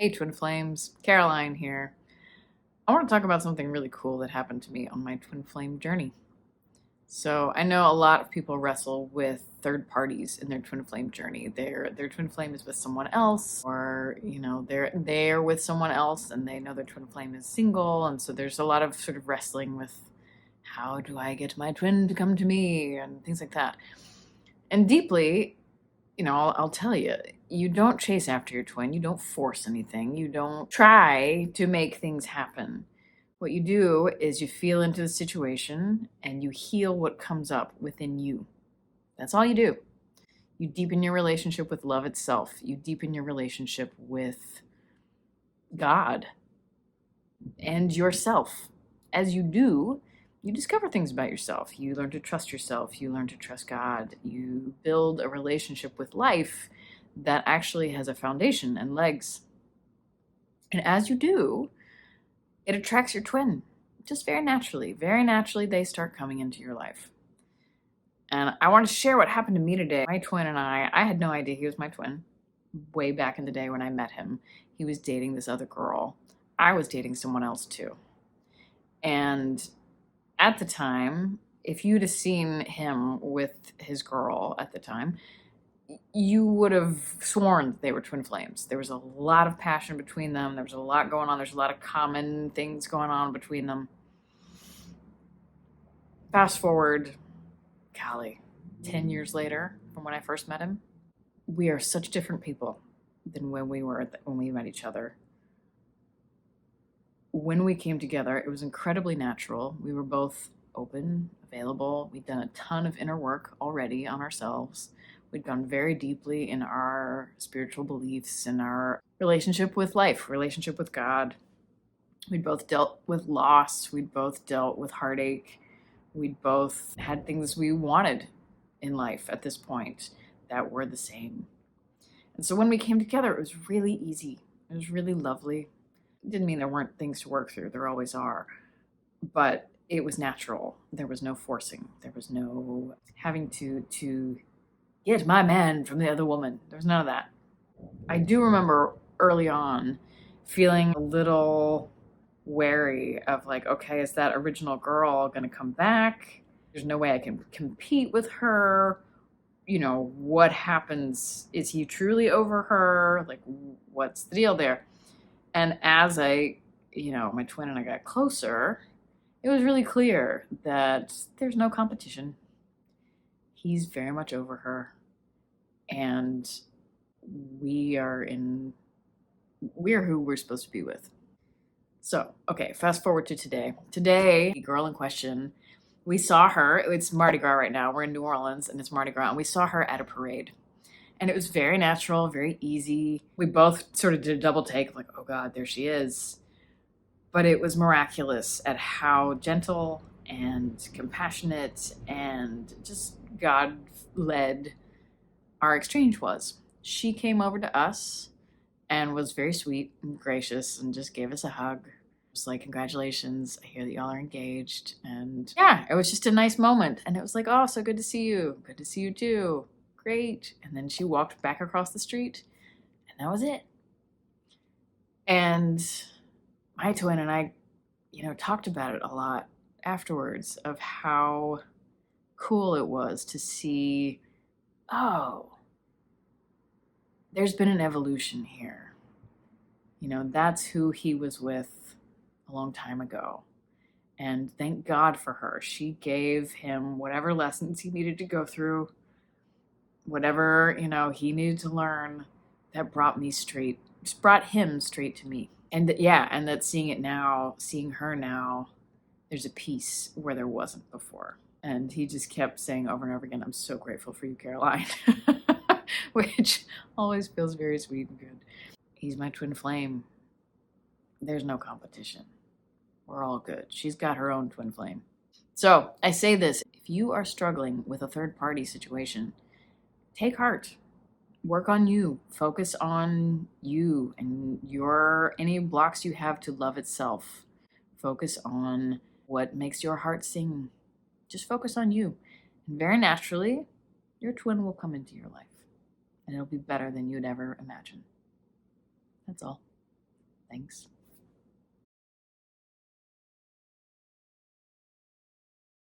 Hey, Twin Flames. Caroline here. I want to talk about something really cool that happened to me on my twin flame journey. So, I know a lot of people wrestle with third parties in their twin flame journey. Their twin flame is with someone else, or they're with someone else and they know their twin flame is single, and so there's a lot of sort of wrestling with how do I get my twin to come to me and things like that. And deeply, I'll tell you, you don't chase after your twin. You don't force anything. You don't try to make things happen. What you do is you feel into the situation and you heal what comes up within you. That's all you do. You deepen your relationship with love itself. You deepen your relationship with God and yourself. As you do, you discover things about yourself. You learn to trust yourself. You learn to trust God. You build a relationship with life that actually has a foundation and legs. And as you do, it attracts your twin just very naturally. Very naturally, they start coming into your life. And I want to share what happened to me today. My twin and I had no idea he was my twin way back in the day when I met him. He was dating this other girl. I was dating someone else too. And at the time, if you'd have seen him with his girl at the time, you would have sworn they were twin flames. There was a lot of passion between them. There was a lot going on. There's a lot of common things going on between them. Fast forward, golly, 10 years later from when I first met him, we are such different people than when we met each other. When we came together, it was incredibly natural. We were both open, available. We'd done a ton of inner work already on ourselves. We'd gone very deeply in our spiritual beliefs and our relationship with life, relationship with God. We'd both dealt with loss. We'd both dealt with heartache. We'd both had things we wanted in life at this point that were the same. And so when we came together, it was really easy. It was really lovely. It didn't mean there weren't things to work through. There always are. But it was natural. There was no forcing. There was no having to get my man from the other woman. There was none of that. I do remember early on feeling a little wary of like, okay, is that original girl going to come back? There's no way I can compete with her. What happens? Is he truly over her? Like, what's the deal there? And as my twin and I got closer, it was really clear that there's no competition. He's very much over her. And we're who we're supposed to be with. So, okay, fast forward to today. Today, the girl in question, we saw her. It's Mardi Gras right now. We're in New Orleans and it's Mardi Gras, and we saw her at a parade. And it was very natural, very easy. We both sort of did a double take, like, oh God, there she is. But it was miraculous at how gentle and compassionate and just God-led our exchange was. She came over to us and was very sweet and gracious and just gave us a hug. It was like, congratulations, I hear that y'all are engaged. And yeah, it was just a nice moment. And it was like, oh, so good to see you. Good to see you too. Great. And then she walked back across the street and that was it. And my twin and I, talked about it a lot afterwards of how cool it was to see, oh, there's been an evolution here. That's who he was with a long time ago. And thank God for her. She gave him whatever lessons he needed to go through, whatever, he needed to learn, that brought him straight to me. And that seeing her now, there's a peace where there wasn't before. And he just kept saying over and over again, I'm so grateful for you, Caroline, which always feels very sweet and good. He's my twin flame. There's no competition. We're all good. She's got her own twin flame. So I say this, if you are struggling with a third party situation, take heart. Work on you. Focus on you and any blocks you have to love itself. Focus on what makes your heart sing. Just focus on you. And very naturally, your twin will come into your life. And it'll be better than you'd ever imagine. That's all. Thanks.